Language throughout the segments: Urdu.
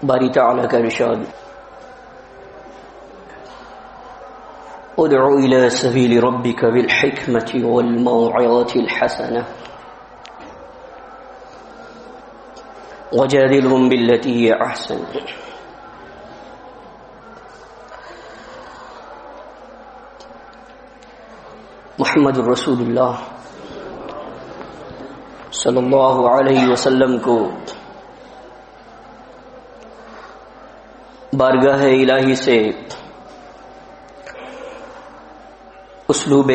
باری تعالیٰ کا ارشاد ادع الى سبیل ربک بالحکمۃ والموعظۃ الحسنہ وجادلهم بالتي هي احسن محمد الرسول اللہ صلی اللہ علیہ وسلم کو بارگاہ الہی سے اسلوب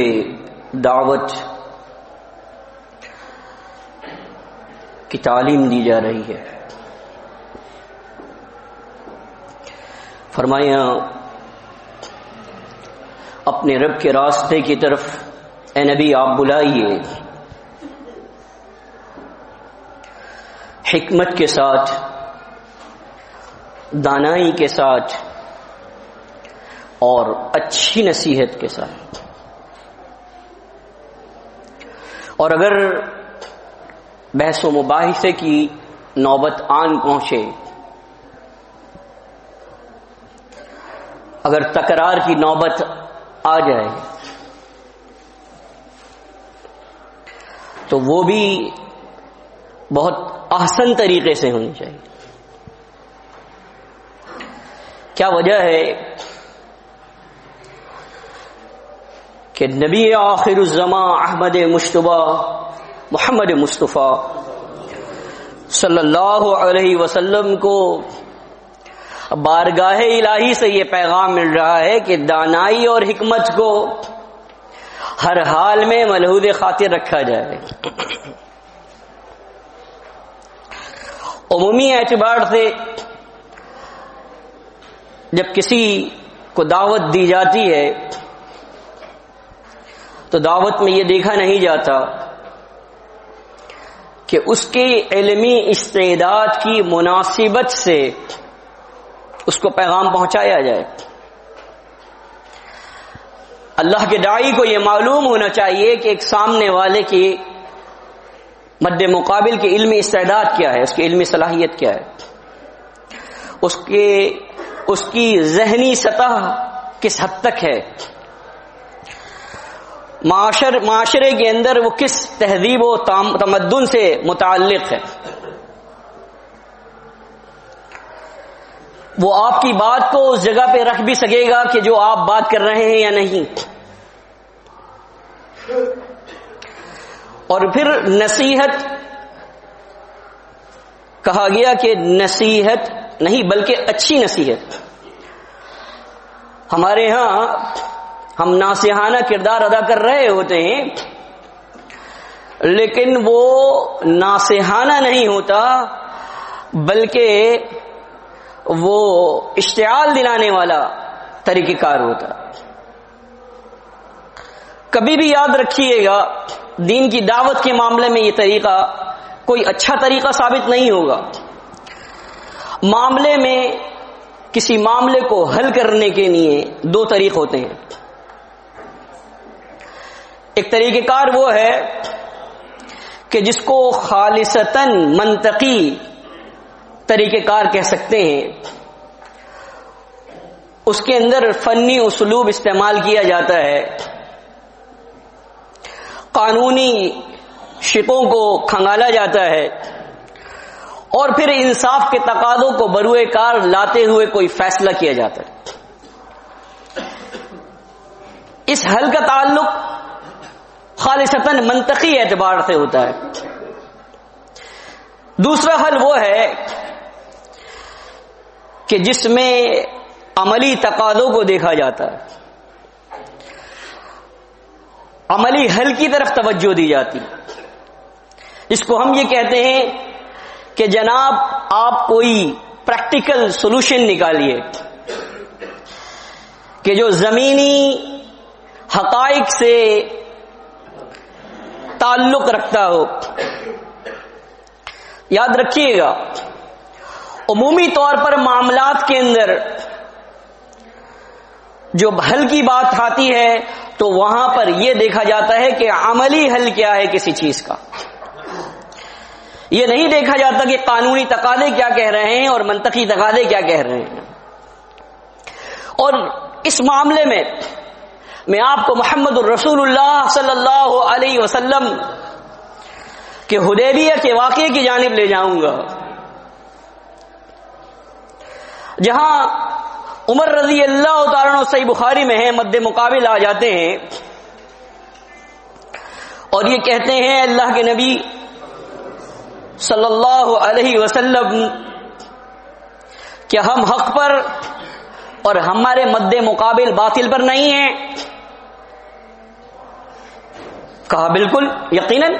دعوت کی تعلیم دی جا رہی ہے۔ فرمایا اپنے رب کے راستے کی طرف اے نبی آپ بلائیے، حکمت کے ساتھ، دانائی کے ساتھ اور اچھی نصیحت کے ساتھ۔ اور اگر بحث و مباحثے کی نوبت آن پہنچے، اگر تکرار کی نوبت آ جائے تو وہ بھی بہت احسن طریقے سے ہونی چاہیے۔ کیا وجہ ہے کہ نبی آخر الزمان احمد مجتبی محمد مصطفیٰ صلی اللہ علیہ وسلم کو بارگاہ الہی سے یہ پیغام مل رہا ہے کہ دانائی اور حکمت کو ہر حال میں ملحوظ خاطر رکھا جائے۔ عمومی اعتبار سے جب کسی کو دعوت دی جاتی ہے تو دعوت میں یہ دیکھا نہیں جاتا کہ اس کے علمی استعداد کی مناسبت سے اس کو پیغام پہنچایا جائے۔ اللہ کے داعی کو یہ معلوم ہونا چاہیے کہ ایک سامنے والے کی مد مقابل کی علمی استعداد کیا ہے، اس کی علمی صلاحیت کیا ہے، اس کی ذہنی سطح کس حد تک ہے، معاشرے کے اندر وہ کس تہذیب و تمدن سے متعلق ہے، وہ آپ کی بات کو اس جگہ پہ رکھ بھی سکے گا کہ جو آپ بات کر رہے ہیں یا نہیں۔ اور پھر نصیحت کہا گیا کہ نصیحت نہیں بلکہ اچھی نصیحت۔ ہمارے ہاں ہم ناصحانہ کردار ادا کر رہے ہوتے ہیں لیکن وہ ناصحانہ نہیں ہوتا بلکہ وہ اشتعال دلانے والا طریقہ کار ہوتا۔ کبھی بھی یاد رکھیے گا دین کی دعوت کے معاملے میں یہ طریقہ کوئی اچھا طریقہ ثابت نہیں ہوگا۔ معاملے میں کسی معاملے کو حل کرنے کے لیے دو طریق ہوتے ہیں۔ ایک طریقہ کار وہ ہے کہ جس کو خالصتاً منطقی طریقہ کار کہہ سکتے ہیں، اس کے اندر فنی اسلوب استعمال کیا جاتا ہے، قانونی شقوں کو کھنگالا جاتا ہے اور پھر انصاف کے تقاضوں کو بروئے کار لاتے ہوئے کوئی فیصلہ کیا جاتا ہے۔ اس حل کا تعلق خالصتاً منطقی اعتبار سے ہوتا ہے۔ دوسرا حل وہ ہے کہ جس میں عملی تقاضوں کو دیکھا جاتا ہے، عملی حل کی طرف توجہ دی جاتی، جس کو ہم یہ کہتے ہیں کہ جناب آپ کوئی پریکٹیکل سولوشن نکالیے کہ جو زمینی حقائق سے تعلق رکھتا ہو۔ یاد رکھیے گا عمومی طور پر معاملات کے اندر جو حل کی بات آتی ہے تو وہاں پر یہ دیکھا جاتا ہے کہ عملی حل کیا ہے کسی چیز کا۔ یہ نہیں دیکھا جاتا کہ قانونی تقاضے کیا کہہ رہے ہیں اور منطقی تقاضے کیا کہہ رہے ہیں. اور اس معاملے میں آپ کو محمد الرسول اللہ صلی اللہ علیہ وسلم کے حدیبیہ کے واقعے کی جانب لے جاؤں گا، جہاں عمر رضی اللہ تعالیٰ عنہ صحیح بخاری میں ہے، مد مقابل آ جاتے ہیں اور یہ کہتے ہیں اللہ کے نبی صلی اللہ علیہ وسلم کہ ہم حق پر اور ہمارے مد مقابل باطل پر نہیں ہیں. کہا بالکل یقیناً.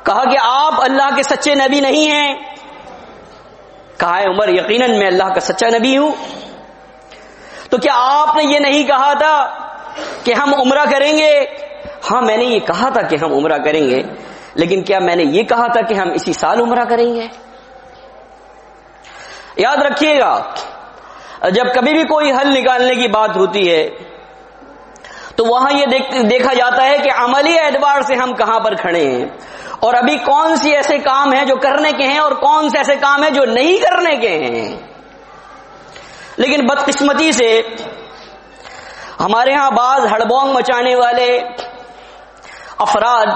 کہا کہ آپ اللہ کے سچے نبی نہیں ہیں. کہا ہے عمر یقیناً میں اللہ کا سچا نبی ہوں. تو کیا آپ نے یہ نہیں کہا تھا کہ ہم عمرہ کریں گے؟ ہاں میں نے یہ کہا تھا کہ ہم عمرہ کریں گے، لیکن کیا میں نے یہ کہا تھا کہ ہم اسی سال عمرہ کریں گے؟ یاد رکھیے گا، جب کبھی بھی کوئی حل نکالنے کی بات ہوتی ہے تو وہاں یہ دیکھا جاتا ہے کہ عملی اعتبار سے ہم کہاں پر کھڑے ہیں، اور ابھی کون سی ایسے کام ہیں جو کرنے کے ہیں اور کون سے ایسے کام ہیں جو نہیں کرنے کے ہیں. لیکن بدقسمتی سے ہمارے ہاں بعض ہڑبونگ مچانے والے افراد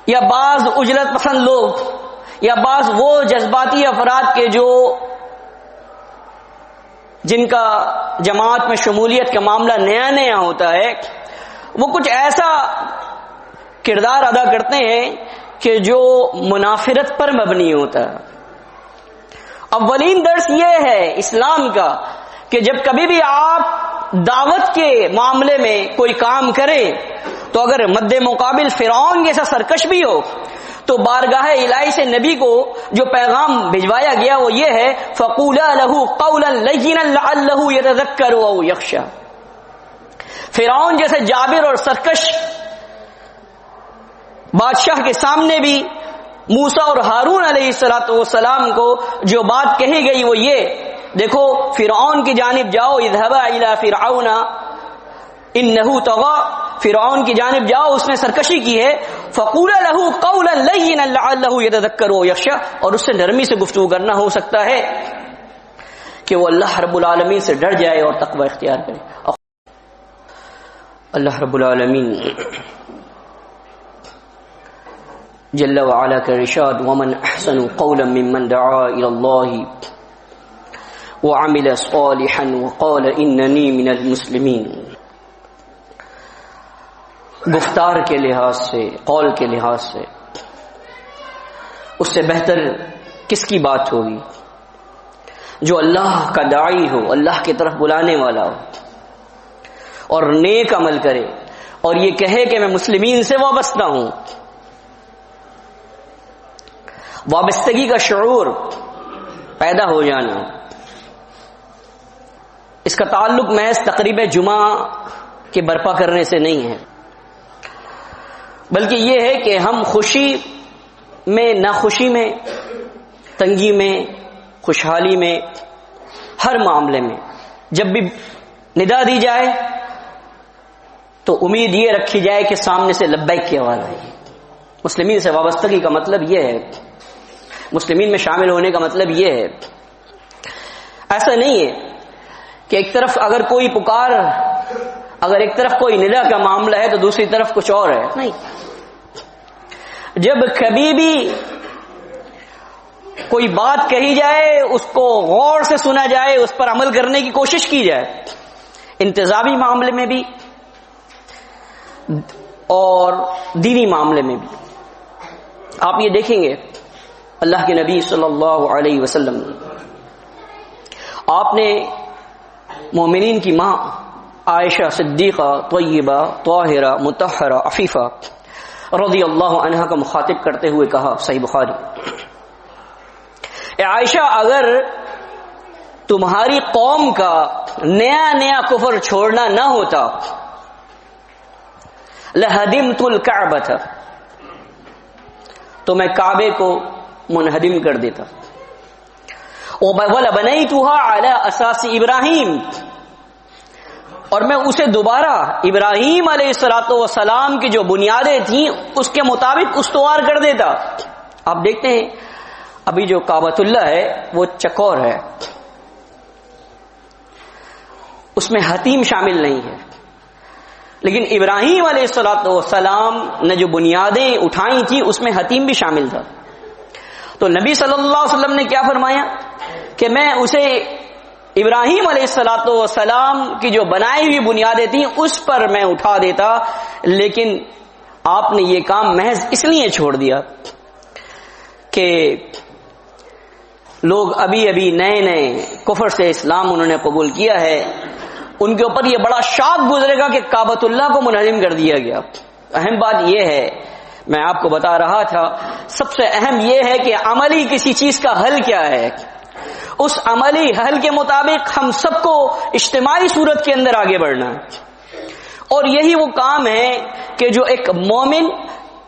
یا بعض اجلت پسند لوگ یا بعض وہ جذباتی افراد کے جن کا جماعت میں شمولیت کا معاملہ نیا نیا ہوتا ہے، وہ کچھ ایسا کردار ادا کرتے ہیں کہ جو منافرت پر مبنی ہوتا ہے. اولین درس یہ ہے اسلام کا کہ جب کبھی بھی آپ دعوت کے معاملے میں کوئی کام کریں تو اگر مد مقابل فرعون جیسا سرکش بھی ہو تو بارگاہ الہی سے نبی کو جو پیغام بھجوایا گیا وہ یہ ہے فَقُولَا لَهُ قَوْلًا لَيِّنًا لَعَلَّهُ يَتَذَكَّرُ أَوْ يَخْشَىٰ. فرعون جیسے جابر اور سرکش بادشاہ کے سامنے بھی موسیٰ اور ہارون علیہ السلام کو جو بات کہی گئی وہ یہ، دیکھو فرعون کی جانب جاؤ، اذهبا الى فرعون انه طغى، فرعون کی جانب جاؤ اس نے سرکشی کی ہے. فقولا له قولا لینا لعله يتذكر ويخشى، اور اس سے نرمی سے گفتگو کرنا ہو سکتا ہے کہ وہ اللہ رب العالمین سے ڈر جائے اور تقوی اختیار کرے. اللہ رب العالمین جل وعلا کا ارشاد ومن احسن قولا ممن دعا الى الله وعمل صالحا وقال انني من المسلمین. گفتار کے لحاظ سے، قول کے لحاظ سے اس سے بہتر کس کی بات ہوگی جو اللہ کا داعی ہو، اللہ کی طرف بلانے والا ہو اور نیک عمل کرے اور یہ کہے کہ میں مسلمین سے وابستہ ہوں. وابستگی کا شعور پیدا ہو جانا، اس کا تعلق محض تقریب جمعہ کے برپا کرنے سے نہیں ہے، بلکہ یہ ہے کہ ہم خوشی میں، ناخوشی میں، تنگی میں، خوشحالی میں، ہر معاملے میں جب بھی ندا دی جائے تو امید یہ رکھی جائے کہ سامنے سے لبیک کی آواز آئے. مسلمین سے وابستگی کا مطلب یہ ہے، مسلمین میں شامل ہونے کا مطلب یہ ہے. ایسا نہیں ہے کہ ایک طرف اگر کوئی پکار، اگر ایک طرف کوئی ندا کا معاملہ ہے تو دوسری طرف کچھ اور ہے. نہیں، جب کبھی بھی کوئی بات کہی جائے اس کو غور سے سنا جائے، اس پر عمل کرنے کی کوشش کی جائے، انتظامی معاملے میں بھی اور دینی معاملے میں بھی. آپ یہ دیکھیں گے اللہ کے نبی صلی اللہ علیہ وسلم آپ نے مومنین کی ماں عائشہ صدیقہ طیبہ طاہرہ مطہرہ عفیفہ رضی اللہ عنہا کا مخاطب کرتے ہوئے کہا، صحیح بخاری، اے عائشہ اگر تمہاری قوم کا نیا نیا کفر چھوڑنا نہ ہوتا لہدمت الکعبۃ، تو میں کعبے کو منہدم کر دیتا. وَلَبَنَيْتُهَا عَلَى أَسَاسِ إِبْرَاهِيمَ، اور میں اسے دوبارہ ابراہیم علیہ الصلوۃ والسلام کی جو بنیادیں تھیں اس کے مطابق استوار کر دیتا. آپ دیکھتے ہیں ابھی جو کعبۃ اللہ ہے وہ چکور ہے، اس میں حتیم شامل نہیں ہے، لیکن ابراہیم علیہ السلام نے جو بنیادیں اٹھائی تھی اس میں حتیم بھی شامل تھا. تو نبی صلی اللہ علیہ وسلم نے کیا فرمایا کہ میں اسے ابراہیم علیہ السلام کی جو بنائی ہوئی بنیادیں تھیں اس پر میں اٹھا دیتا، لیکن آپ نے یہ کام محض اس لیے چھوڑ دیا کہ لوگ ابھی ابھی نئے نئے کفر سے اسلام انہوں نے قبول کیا ہے، ان کے اوپر یہ بڑا شاک گزرے گا کہ کعبۃ اللہ کو منہدم کر دیا گیا. اہم بات یہ ہے، میں آپ کو بتا رہا تھا، سب سے اہم یہ ہے کہ عملی کسی چیز کا حل کیا ہے، اس عملی حل کے مطابق ہم سب کو اجتماعی صورت کے اندر آگے بڑھنا ہے، اور یہی وہ کام ہے کہ جو ایک مومن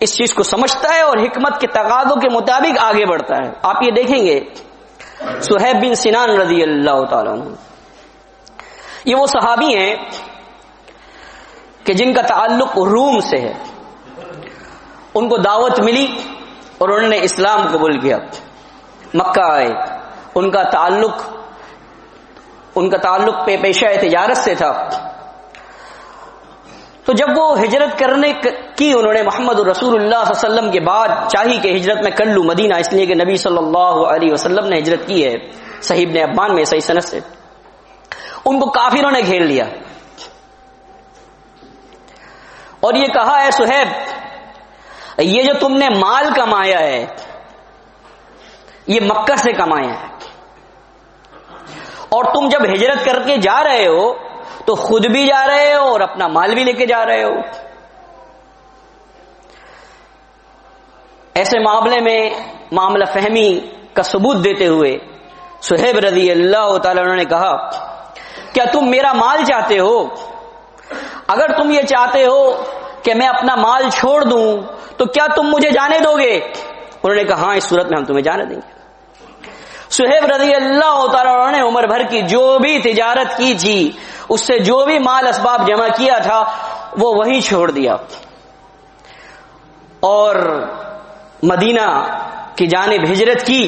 اس چیز کو سمجھتا ہے اور حکمت کے تقاضوں کے مطابق آگے بڑھتا ہے. آپ یہ دیکھیں گے صہیب بن سنان رضی اللہ تعالیٰ عنہ، یہ وہ صحابی ہیں کہ جن کا تعلق روم سے ہے. ان کو دعوت ملی اور انہوں نے اسلام قبول کیا، مکہ آئے. ان کا تعلق پیشہ تجارت سے تھا. تو جب وہ ہجرت کرنے کی انہوں نے محمد رسول اللہ صلی اللہ علیہ وسلم کے بعد چاہی کہ ہجرت میں کر لوں مدینہ، اس لیے کہ نبی صلی اللہ علیہ وسلم نے ہجرت کی ہے، صحیح ابن ابان میں صحیح سند سے. ان کو کافروں نے گھیر لیا اور یہ کہا ہے صہیب، یہ جو تم نے مال کمایا ہے یہ مکہ سے کمایا ہے، اور تم جب ہجرت کر کے جا رہے ہو تو خود بھی جا رہے ہو اور اپنا مال بھی لے کے جا رہے ہو. ایسے معاملے میں معاملہ فہمی کا ثبوت دیتے ہوئے صہیب رضی اللہ تعالی عنہ نے کہا، کیا تم میرا مال چاہتے ہو؟ اگر تم یہ چاہتے ہو کہ میں اپنا مال چھوڑ دوں تو کیا تم مجھے جانے دو گے؟ انہوں نے کہا ہاں، اس صورت میں ہم تمہیں جانے دیں گے. صہیب رضی اللہ تعالیٰ عنہ نے عمر بھر کی جو بھی تجارت کی تھی، اس سے جو بھی مال اسباب جمع کیا تھا وہ وہیں چھوڑ دیا اور مدینہ کی جانب ہجرت کی.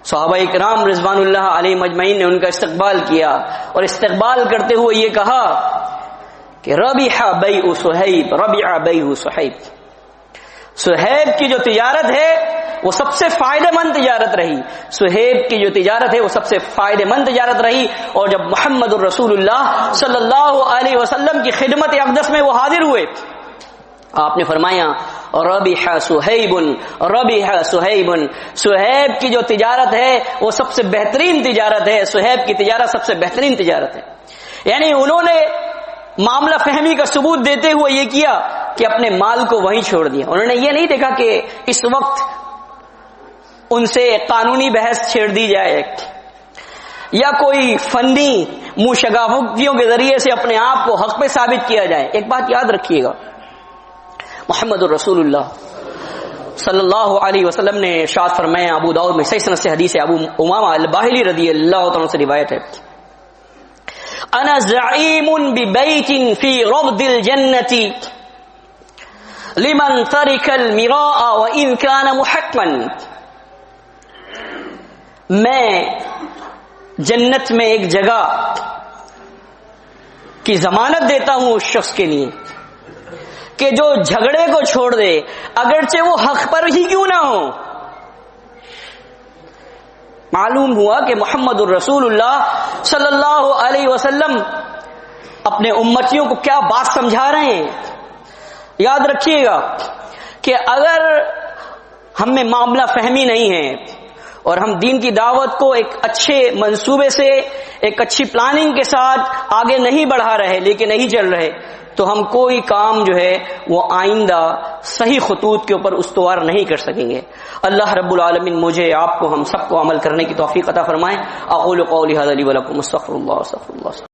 صحابہ اکرام رضوان اللہ علیہ مجمعین نے ان کا استقبال کیا اور استقبال کرتے ہوئے یہ کہا کہ ربح بیع صہیب، ربح بیع صہیب. صہیب کی جو تجارت ہے وہ سب سے فائدہ مند تجارت رہی، صہیب کی جو تجارت ہے وہ سب سے فائدہ مند تجارت رہی. اور جب محمد الرسول اللہ صلی اللہ علیہ وسلم کی خدمت اقدس میں وہ حاضر ہوئے، آپ نے فرمایا ربح صہیب، ربح صہیب. صہیب کی جو تجارت ہے وہ سب سے بہترین تجارت ہے، صہیب کی تجارت سب سے بہترین تجارت ہے. یعنی انہوں نے معاملہ فہمی کا ثبوت دیتے ہوئے یہ کیا کہ اپنے مال کو وہیں چھوڑ دیا. انہوں نے یہ نہیں دیکھا کہ اس وقت ان سے قانونی بحث چھیڑ دی جائے یا کوئی فنی منہ شگافتیوں کے ذریعے سے اپنے آپ کو حق پہ ثابت کیا جائے. ایک بات یاد رکھیے گا، محمد الرسول اللہ صلی اللہ علیہ وسلم نے ارشاد فرمایا، ابو داؤد میں صحیح سند سے حدیث ہے، ابو امامہ الباہلی رضی اللہ عنہ سے روایت ہے، انا زعیم ببیت فی ربد الجنۃ لمن ترک المراء وان کان محقا. میں جنت میں ایک جگہ کی ضمانت دیتا ہوں اس شخص کے لیے کہ جو جھگڑے کو چھوڑ دے اگرچہ وہ حق پر ہی کیوں نہ ہو. معلوم ہوا کہ محمد الرسول اللہ صلی اللہ علیہ وسلم اپنے امتیوں کو کیا بات سمجھا رہے ہیں. یاد رکھیے گا کہ اگر ہم میں معاملہ فہمی نہیں ہے اور ہم دین کی دعوت کو ایک اچھے منصوبے سے، ایک اچھی پلاننگ کے ساتھ آگے نہیں بڑھا رہے، لیکن نہیں چل رہے، تو ہم کوئی کام جو ہے وہ آئندہ صحیح خطوط کے اوپر استوار نہیں کر سکیں گے. اللہ رب العالمین مجھے، آپ کو، ہم سب کو عمل کرنے کی توفیق عطا فرمائے. اقول قولی ھذا لی ولکم استغفر اللہ.